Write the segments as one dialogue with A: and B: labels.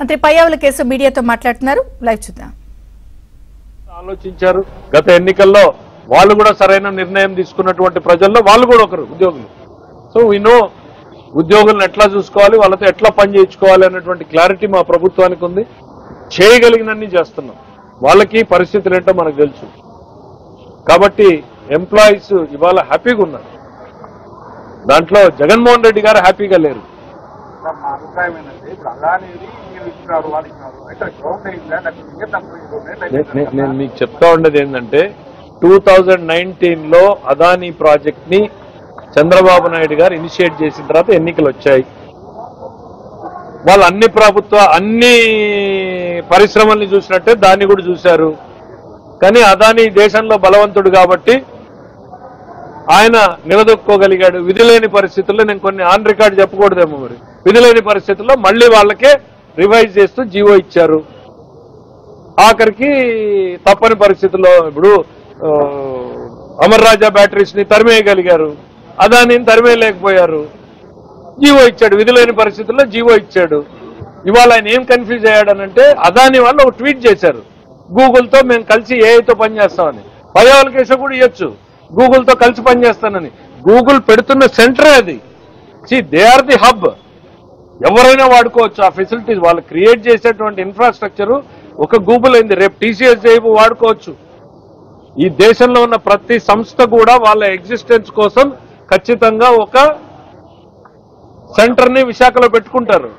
A: మంత్రి పయ్యావుల కేసు మీడియాతో మాట్లాడుతున్నారు. లైవ్ చూద్దాం.
B: ఆలోచించారు. గత ఎన్నికల్లో వాళ్ళు కూడా సరైన నిర్ణయం తీసుకున్నటువంటి ప్రజల్లో వాళ్ళు కూడా ఒకరు ఉద్యోగులు. సో వీ నో ఉద్యోగులను ఎట్లా చూసుకోవాలి, వాళ్ళతో ఎట్లా పని చేయించుకోవాలి అనేటువంటి క్లారిటీ మా ప్రభుత్వానికి ఉంది. చేయగలిగినన్ని చేస్తున్నాం. వాళ్ళకి పరిస్థితులు ఏంటో మనకు తెలుసు. కాబట్టి ఎంప్లాయీస్ ఇవాళ హ్యాపీగా ఉన్నారు. దాంట్లో జగన్మోహన్ రెడ్డి గారు హ్యాపీగా లేరు. నేను మీకు చెప్తా ఉండేది ఏంటంటే 2019లో అదానీ ప్రాజెక్ట్ ని చంద్రబాబు నాయుడు గారు ఇనిషియేట్ చేసిన తర్వాత ఎన్నికలు వచ్చాయి. వాళ్ళు అన్ని పరిశ్రమల్ని చూసినట్టే దాన్ని కూడా చూశారు. కానీ అదానీ దేశంలో బలవంతుడు కాబట్టి ఆయన నిలదొక్కోగలిగాడు. విధిలేని పరిస్థితుల్లో, నేను కొన్ని ఆన్ రికార్డ్ చెప్పకూడదేమో, మరి విధిలేని పరిస్థితుల్లో మళ్ళీ వాళ్ళకే రివైజ్ చేస్తూ జీవో ఇచ్చారు. ఆఖరికి తప్పని పరిస్థితుల్లో ఇప్పుడు అమర్ రాజా బ్యాటరీస్ ని తరిమేయగలిగారు, అదానీని తరిమేయలేకపోయారు. జీవో ఇచ్చాడు, విధిలేని పరిస్థితుల్లో జీవో ఇచ్చాడు. ఇవాళ ఆయన ఏం కన్ఫ్యూజ్ అయ్యాడనంటే అదానీ వాళ్ళు ఒక ట్వీట్ చేశారు, గూగుల్తో మేము కలిసి ఏఐతో పనిచేస్తామని. పయ్యావుల కేసు కూడా ఇవ్వచ్చు, గూగుల్తో కలిసి పనిచేస్తానని. గూగుల్ పెడుతున్న సెంటరే అది. They are the hub. ఎవరైనా వాడుకోవచ్చు ఆ ఫెసిలిటీస్. వాళ్ళు క్రియేట్ చేసేటువంటి ఇన్ఫ్రాస్ట్రక్చర్ ఒక గూగుల్ అయింది, రేపు టీసీఎస్ వాడుకోవచ్చు. ఈ దేశంలో ఉన్న ప్రతి సంస్థ కూడా వాళ్ళ ఎగ్జిస్టెన్స్ కోసం ఖచ్చితంగా ఒక సెంటర్ ని విశాఖలో పెట్టుకుంటారు.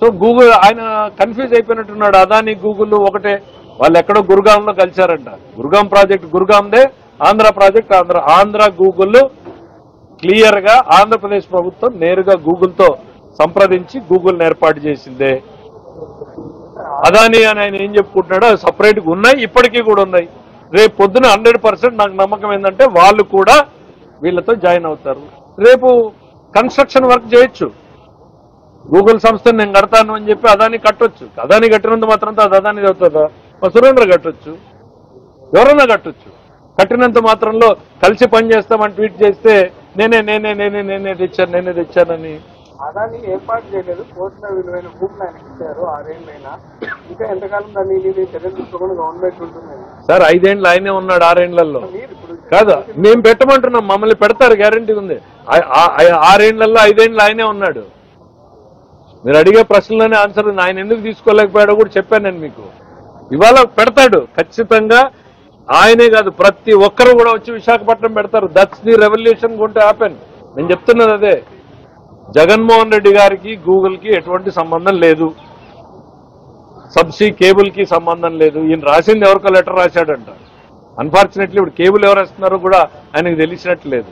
B: సో గూగుల్ ఆయన కన్ఫ్యూజ్ అయిపోయినట్టున్నాడు. అదాని గూగుల్ ఒకటే. వాళ్ళు ఎక్కడో గురుగాంలో కలిశారంట. గురుగాం ప్రాజెక్ట్ గురుగాందే, Andhra project Andhra Google clear గా ఆంధ్రప్రదేశ్ ప్రభుత్వం నేరుగా గూగుల్తో సంప్రదించి గూగుల్ని ఏర్పాటు చేసిందే. అదాని అని ఆయన ఏం చెప్పుకుంటున్నాడో సపరేట్గా ఉన్నాయి, ఇప్పటికీ కూడా ఉన్నాయి. రేపు పొద్దున 100% నాకు నమ్మకం ఏంటంటే వాళ్ళు కూడా వీళ్ళతో జాయిన్ అవుతారు. రేపు కన్స్ట్రక్షన్ వర్క్ చేయొచ్చు. గూగుల్ సంస్థను నేను కడతాను అని చెప్పి అదాని కట్టొచ్చు. అదాని కట్టినంత మాత్రంతో అది అదాని అవుతుందా? సురేంద్ర కట్టొచ్చు, ఎవరైనా కట్టొచ్చు. కట్టినంత మాత్రంలో కలిసి పని చేస్తామని ట్వీట్ చేస్తే నేనే తెచ్చానని.
C: అదాని ఏర్పాటు చేయలేదు, కోట్ల విలువైన భూములు ఆయనకి ఇచ్చారు. 6 ఏళ్ళైనా ఇంకా ఎంతకాలం దాన్ని చర్యలు తీసుకోకుండా గవర్నమెంట్ ఉంటుంది.
B: సార్ 5 ఏళ్ళు ఆయనే ఉన్నాడు. 6 ఏళ్లలో కాదు, మేము పెట్టమంటున్నాం, మమ్మల్ని పెడతారు, గ్యారంటీ ఉంది. 6 ఏళ్లలో 5 ఏళ్ళు ఆయనే ఉన్నాడు. మీరు అడిగే ప్రశ్నలోనే ఆన్సర్ ఉంది. ఆయన ఎందుకు తీసుకోలేకపోయాడో కూడా చెప్పాను నేను మీకు. ఇవాళ పెడతాడు ఖచ్చితంగా. ఆయనే కాదు, ప్రతి ఒక్కరు కూడా వచ్చి విశాఖపట్నం పెడతారు. That's the revolution going to happen. నేను చెప్తున్నది అదే. జగన్మోహన్ రెడ్డి గారికి గూగుల్ కి ఎటువంటి సంబంధం లేదు, సబ్సీ కేబుల్ కి సంబంధం లేదు. ఈయన రాసింది ఎవరికో లెటర్ రాశాడంట. అన్ఫార్చునేట్లీ ఇప్పుడు కేబుల్ ఎవరు వేస్తున్నారో కూడా ఆయనకు తెలిసినట్టు లేదు.